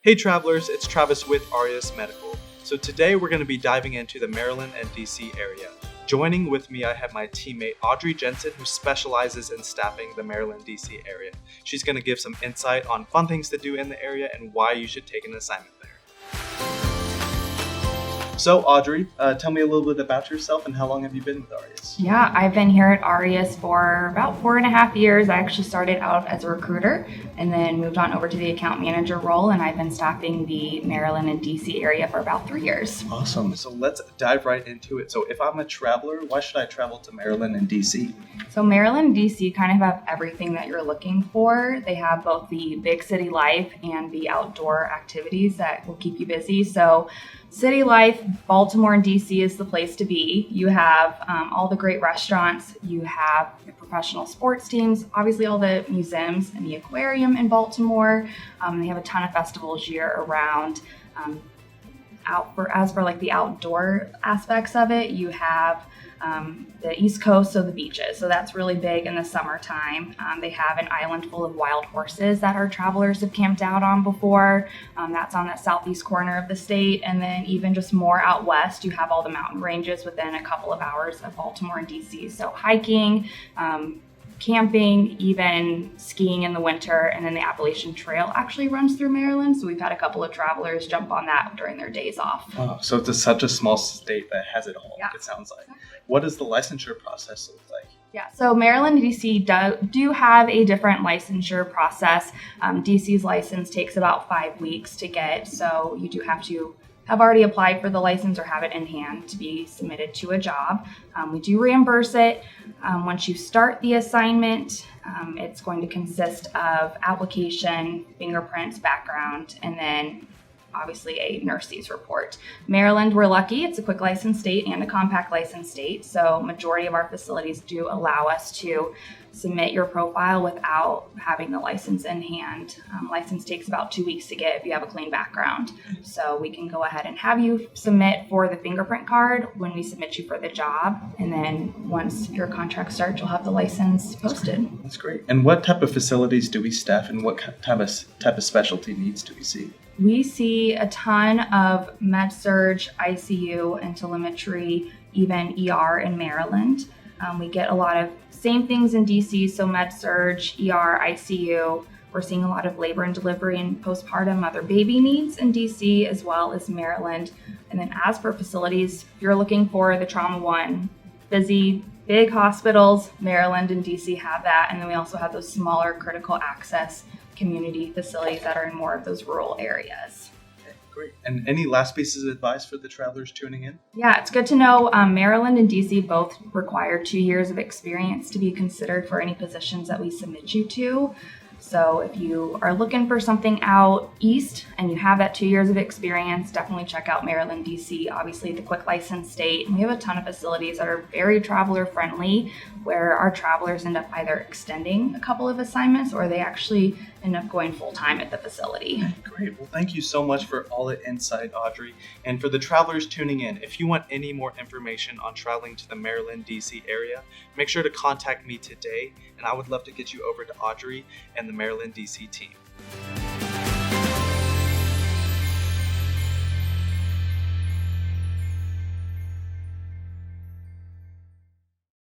Hey travelers, it's Travis with Aureus Medical. So today we're going to be diving into the Maryland and DC area. Joining with me, I have my teammate Audrey Jensen, who specializes in staffing the Maryland DC area. She's going to give some insight on fun things to do in the area and why you should take an assignment there. So Audrey, tell me a little bit about yourself and how long have you been with Aureus? Yeah, I've been here at Aureus for about 4.5 years. I actually started out as a recruiter and then moved on over to the account manager role, and I've been staffing the Maryland and DC area for about 3 years. Awesome. So let's dive right into it. So if I'm a traveler, why should I travel to Maryland and DC? So Maryland and DC kind of have everything that you're looking for. They have both the big city life and the outdoor activities that will keep you busy. So city life, Baltimore and DC is the place to be. You have all the great restaurants. You have the professional sports teams, obviously all the museums and the aquarium in Baltimore. They have a ton of festivals year around. As for like the outdoor aspects of it, you have the East Coast, so the beaches. So that's really big in the summertime. They have an island full of wild horses that our travelers have camped out on before. That's on that southeast corner of the state. And then even just more out west, you have all the mountain ranges within a couple of hours of Baltimore and DC. So hiking, camping, even skiing in the winter, and then the Appalachian Trail actually runs through Maryland. So we've had a couple of travelers jump on that during their days off. Oh, so it's such a small state that has it all, Yeah. It sounds like. What does the licensure process look like? Yeah, so Maryland and DC do have a different licensure process. DC's license takes about 5 weeks to get, so you do have to have already applied for the license or have it in hand to be submitted to a job. We do reimburse it. Once you start the assignment, it's going to consist of application, fingerprints, background, and then obviously a nurse's report. Maryland, we're lucky. It's a quick license state and a compact license state. So majority of our facilities do allow us to submit your profile without having the license in hand. License takes about 2 weeks to get if you have a clean background. So we can go ahead and have you submit for the fingerprint card when we submit you for the job. And then once your contract starts, you'll have the license posted. That's great. And what type of facilities do we staff and what type of specialty needs do we see? We see a ton of med-surg, ICU, and telemetry, even ER in Maryland. We get a lot of same things in DC, so med-surg, ER, ICU. We're seeing a lot of labor and delivery and postpartum mother baby needs in DC as well as Maryland. And then as for facilities, if you're looking for the trauma one, busy, big hospitals, Maryland and DC have that. And then we also have those smaller critical access community facilities that are in more of those rural areas. Okay, great. And any last pieces of advice for the travelers tuning in? Yeah, it's good to know Maryland and DC both require 2 years of experience to be considered for any positions that we submit you to. So if you are looking for something out east and you have that 2 years of experience, definitely check out Maryland, DC, obviously the quick license state. And we have a ton of facilities that are very traveler friendly, where our travelers end up either extending a couple of assignments or they actually end up going full time at the facility. Great. Well, thank you so much for all the insight, Audrey. And for the travelers tuning in, if you want any more information on traveling to the Maryland, DC area, make sure to contact me today, and I would love to get you over to Audrey and the Maryland, DC team.